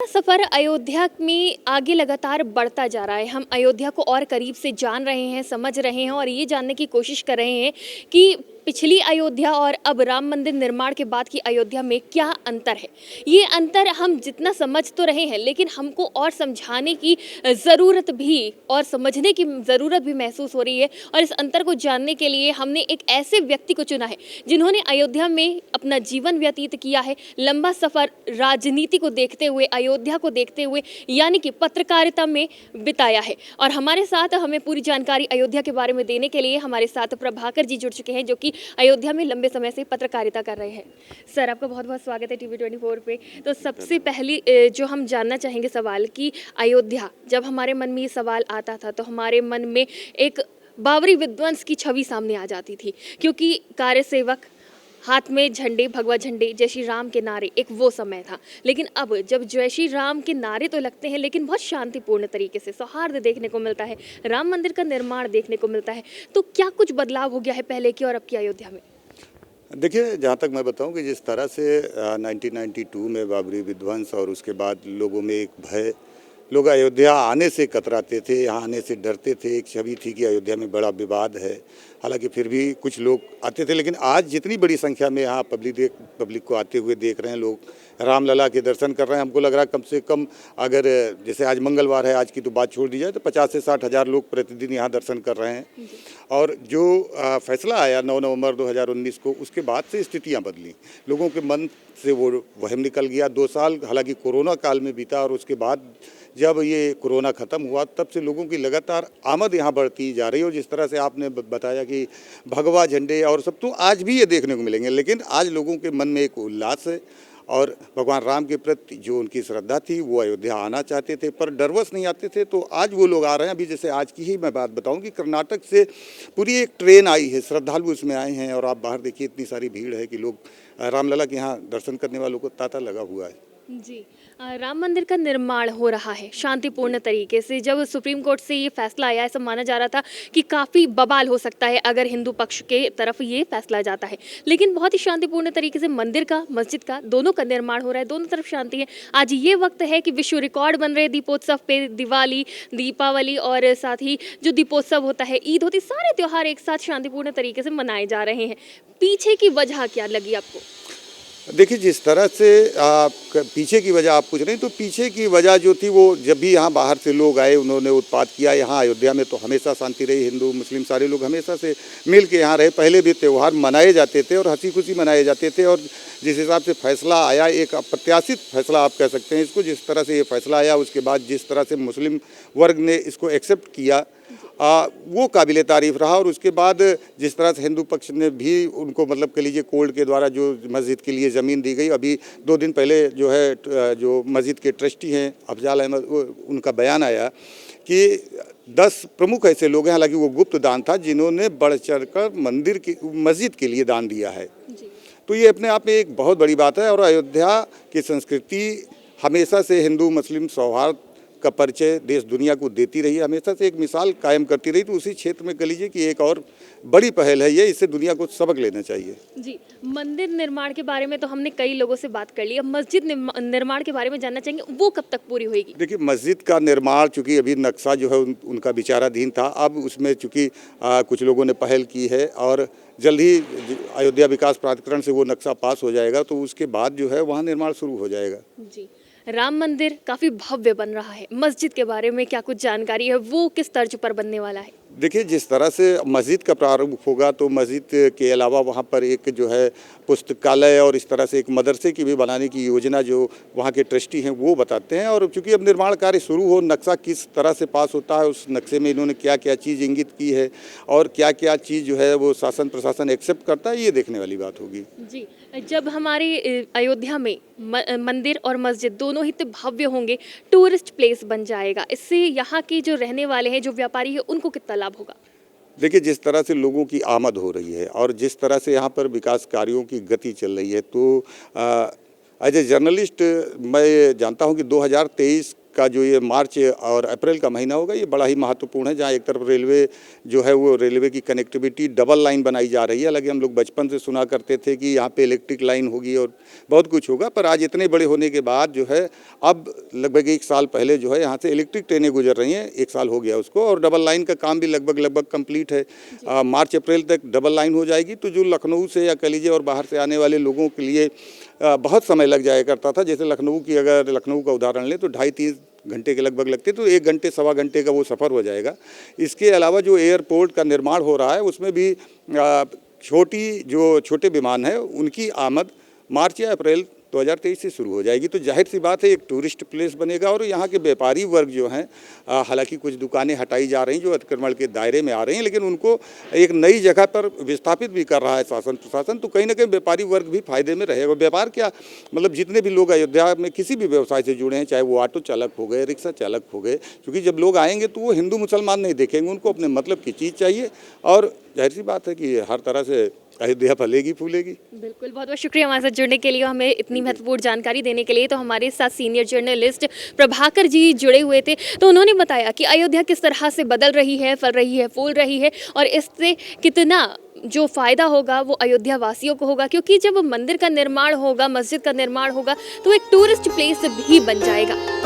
सफर अयोध्या में आगे लगातार बढ़ता जा रहा है। हम अयोध्या को और करीब से जान रहे हैं, समझ रहे हैं और ये जानने की कोशिश कर रहे हैं कि पिछली अयोध्या और अब राम मंदिर निर्माण के बाद की अयोध्या में क्या अंतर है। ये अंतर हम जितना समझ तो रहे हैं, लेकिन हमको और समझाने की ज़रूरत भी और समझने की ज़रूरत भी महसूस हो रही है। और इस अंतर को जानने के लिए हमने एक ऐसे व्यक्ति को चुना है जिन्होंने अयोध्या में अपना जीवन व्यतीत किया है, लंबा सफ़र राजनीति को देखते हुए, अयोध्या को देखते हुए, यानी कि पत्रकारिता में बिताया है। और हमारे साथ हमें पूरी जानकारी अयोध्या के बारे में देने के लिए हमारे साथ प्रभाकर जी जुड़ चुके हैं, जो कि अयोध्या में लंबे समय से पत्रकारिता कर रहे हैं। सर, आपका बहुत बहुत स्वागत है टीवी 24 पे। तो सबसे पहली जो हम जानना चाहेंगे सवाल कि अयोध्या, जब हमारे मन में ये सवाल आता था तो हमारे मन में एक बाबरी विध्वंस की छवि सामने आ जाती थी, क्योंकि कार्यसेवक हाथ में झंडे, भगवा झंडे, जय श्री राम के नारे, एक वो समय था। लेकिन अब जब जय श्री राम के नारे तो लगते हैं, लेकिन बहुत शांतिपूर्ण तरीके से सौहार्द देखने को मिलता है, राम मंदिर का निर्माण देखने को मिलता है, तो क्या कुछ बदलाव हो गया है पहले की और अब की अयोध्या में? देखिए, जहाँ तक मैं बताऊं कि जिस तरह से 1992 में बाबरी विध्वंस और उसके बाद लोगों में एक भय, लोग अयोध्या आने से कतराते थे, यहाँ आने से डरते थे। एक छवि थी कि अयोध्या में बड़ा विवाद है, हालांकि फिर भी कुछ लोग आते थे। लेकिन आज जितनी बड़ी संख्या में यहाँ पब्लिक को आते हुए देख रहे हैं, लोग रामलला के दर्शन कर रहे हैं, हमको लग रहा है कम से कम, अगर जैसे आज मंगलवार है, आज की तो बात छोड़ दी जाए, तो 50 से 60 हज़ार लोग प्रतिदिन यहाँ दर्शन कर रहे हैं। और जो फैसला आया 9 नवंबर 2019 को, उसके बाद से स्थितियाँ बदली, लोगों के मन से वो वहम निकल गया। 2 साल हालांकि कोरोना काल में बीता, और उसके बाद जब ये कोरोना ख़त्म हुआ तब से लोगों की लगातार आमद यहाँ बढ़ती जा रही है। और जिस तरह से आपने बताया कि भगवा झंडे और सब, तो आज भी ये देखने को मिलेंगे। लेकिन आज लोगों के मन में एक उल्लास है, और भगवान राम के प्रति जो उनकी श्रद्धा थी, वो अयोध्या आना चाहते थे पर डरवश नहीं आते थे, तो आज वो लोग आ रहे हैं। अभी जैसे आज की ही मैं बात बताऊं कि कर्नाटक से पूरी एक ट्रेन आई है, श्रद्धालु उसमें आए हैं, और आप बाहर देखिए इतनी सारी भीड़ है कि लोग रामलला के यहाँ दर्शन करने वालों को तांता लगा हुआ है। जी, राम मंदिर का निर्माण हो रहा है शांतिपूर्ण तरीके से। जब सुप्रीम कोर्ट से ये फैसला आया, ऐसा माना जा रहा था कि काफ़ी बवाल हो सकता है अगर हिंदू पक्ष के तरफ ये फैसला जाता है, लेकिन बहुत ही शांतिपूर्ण तरीके से मंदिर का, मस्जिद का, दोनों का निर्माण हो रहा है, दोनों तरफ शांति है। आज ये वक्त है कि विश्व रिकॉर्ड बन रहे दीपोत्सव पे, दिवाली, दीपावली और साथ ही जो दीपोत्सव होता है, ईद होती, सारे त्यौहार एक साथ शांतिपूर्ण तरीके से मनाए जा रहे हैं। पीछे की वजह क्या लगी आपको? देखिए, जिस तरह से पीछे की वजह आप पूछ रहे हैं, तो पीछे की वजह जो थी, वो जब भी यहाँ बाहर से लोग आए, उन्होंने उत्पात किया। यहाँ अयोध्या में तो हमेशा शांति रही, हिंदू मुस्लिम सारे लोग हमेशा से मिल के यहाँ रहे। पहले भी त्यौहार मनाए जाते थे और हंसी खुशी मनाए जाते थे। और जिस हिसाब से फैसला आया, एक अप्रत्याशित फैसला आप कह सकते हैं इसको, जिस तरह से ये फैसला आया, उसके बाद जिस तरह से मुस्लिम वर्ग ने इसको एक्सेप्ट किया, वो काबिले तारीफ़ रहा। और उसके बाद जिस तरह से हिंदू पक्ष ने भी उनको, मतलब कह लीजिए, कोर्ट के द्वारा जो मस्जिद के लिए ज़मीन दी गई, अभी 2 दिन पहले जो है जो मस्जिद के ट्रस्टी हैं अफजाल अहमद, उनका बयान आया कि 10 प्रमुख ऐसे लोग हैं, हालांकि वो गुप्त दान था, जिन्होंने बढ़ चढ़ कर मस्जिद के लिए दान दिया है। तो ये अपने आप में एक बहुत बड़ी बात है। और अयोध्या की संस्कृति हमेशा से हिंदू मुस्लिम सौहार्द का परिचय देश दुनिया को देती रही है, हमेशा से एक मिसाल कायम करती रही। तो उसी क्षेत्र में कह लीजिए कि एक और बड़ी पहल है ये, इससे दुनिया को सबक लेना चाहिए। जी, मंदिर निर्माण के बारे में तो हमने कई लोगों से बात कर ली, अब मस्जिद निर्माण के बारे में जानना चाहेंगे, वो कब तक पूरी होगी? देखिए, मस्जिद का निर्माण चूँकि अभी नक्शा जो है उनका विचाराधीन था, अब उसमें चूँकि कुछ लोगों ने पहल की है, और जल्द ही अयोध्या विकास प्राधिकरण से वो नक्शा पास हो जाएगा, तो उसके बाद जो है वहाँ निर्माण शुरू हो जाएगा। जी, राम मंदिर काफ़ी भव्य बन रहा है, मस्जिद के बारे में क्या कुछ जानकारी है, वो किस तर्ज पर बनने वाला है? देखिए, जिस तरह से मस्जिद का प्रारंभ होगा, तो मस्जिद के अलावा वहाँ पर एक जो है पुस्तकालय और इस तरह से एक मदरसे की भी बनाने की योजना जो वहाँ के ट्रस्टी हैं वो बताते हैं। और चूँकि अब निर्माण कार्य शुरू हो, नक्शा किस तरह से पास होता है, उस नक्शे में इन्होंने क्या क्या चीज़ इंगित की है और क्या क्या चीज़ जो है वो शासन प्रशासन एक्सेप्ट करता है, ये देखने वाली बात होगी। जी, जब हमारे अयोध्या में मंदिर और मस्जिद दोनों ही तो भव्य होंगे, टूरिस्ट प्लेस बन जाएगा, इससे यहाँ के जो रहने वाले हैं, जो व्यापारी हैं, उनको कितना लाभ होगा? देखिए, जिस तरह से लोगों की आमद हो रही है और जिस तरह से यहाँ पर विकास कार्यों की गति चल रही है, तो एज ए जर्नलिस्ट मैं जानता हूँ कि 2023 का जो ये मार्च और अप्रैल का महीना होगा, ये बड़ा ही महत्वपूर्ण है, जहाँ एक तरफ रेलवे जो है वो रेलवे की कनेक्टिविटी डबल लाइन बनाई जा रही है। हालांकि हम लोग बचपन से सुना करते थे कि यहाँ पे इलेक्ट्रिक लाइन होगी और बहुत कुछ होगा, पर आज इतने बड़े होने के बाद जो है अब लगभग 1 साल पहले जो है यहाँ से इलेक्ट्रिक ट्रेनें गुजर रही हैं, 1 साल हो गया उसको, और डबल लाइन का काम भी लगभग कंप्लीट है। मार्च अप्रैल तक डबल लाइन हो जाएगी, तो जो लखनऊ से या कह लीजिए और बाहर से आने वाले लोगों के लिए बहुत समय लग जाया करता था। जैसे अगर लखनऊ का उदाहरण लें तो 2.5-3 घंटे के लगभग लगते, तो 1 घंटे सवा घंटे का वो सफ़र हो जाएगा। इसके अलावा जो एयरपोर्ट का निर्माण हो रहा है उसमें भी छोटे विमान हैं उनकी आमद मार्च या अप्रैल 2023 से शुरू हो जाएगी। तो जाहिर सी बात है एक टूरिस्ट प्लेस बनेगा, और यहाँ के व्यापारी वर्ग जो हैं, हालांकि कुछ दुकानें हटाई जा रही जो अतिक्रमण के दायरे में आ रही हैं, लेकिन उनको एक नई जगह पर विस्थापित भी कर रहा है शासन प्रशासन, तो कहीं ना कहीं व्यापारी वर्ग भी फायदे में रहेगा। व्यापार क्या, मतलब जितने भी लोग अयोध्या में किसी भी व्यवसाय से जुड़े हैं, चाहे वो ऑटो चालक हो गए, रिक्शा चालक हो गए, क्योंकि जब लोग आएंगे तो वो हिंदू मुसलमान नहीं देखेंगे, उनको अपने मतलब की चीज़ चाहिए, और जाहिर सी बात है कि हर तरह से अयोध्या फलेगी फूलेगी। बिल्कुल, बहुत बहुत शुक्रिया हमारे साथ जुड़ने के लिए, हमें इतनी महत्वपूर्ण जानकारी देने के लिए। तो हमारे साथ सीनियर जर्नलिस्ट प्रभाकर जी जुड़े हुए थे, तो उन्होंने बताया कि अयोध्या किस तरह से बदल रही है, फल रही है, फूल रही है, और इससे कितना जो फ़ायदा होगा वो अयोध्या वासियों को होगा, क्योंकि जब मंदिर का निर्माण होगा, मस्जिद का निर्माण होगा, तो एक टूरिस्ट प्लेस भी बन जाएगा।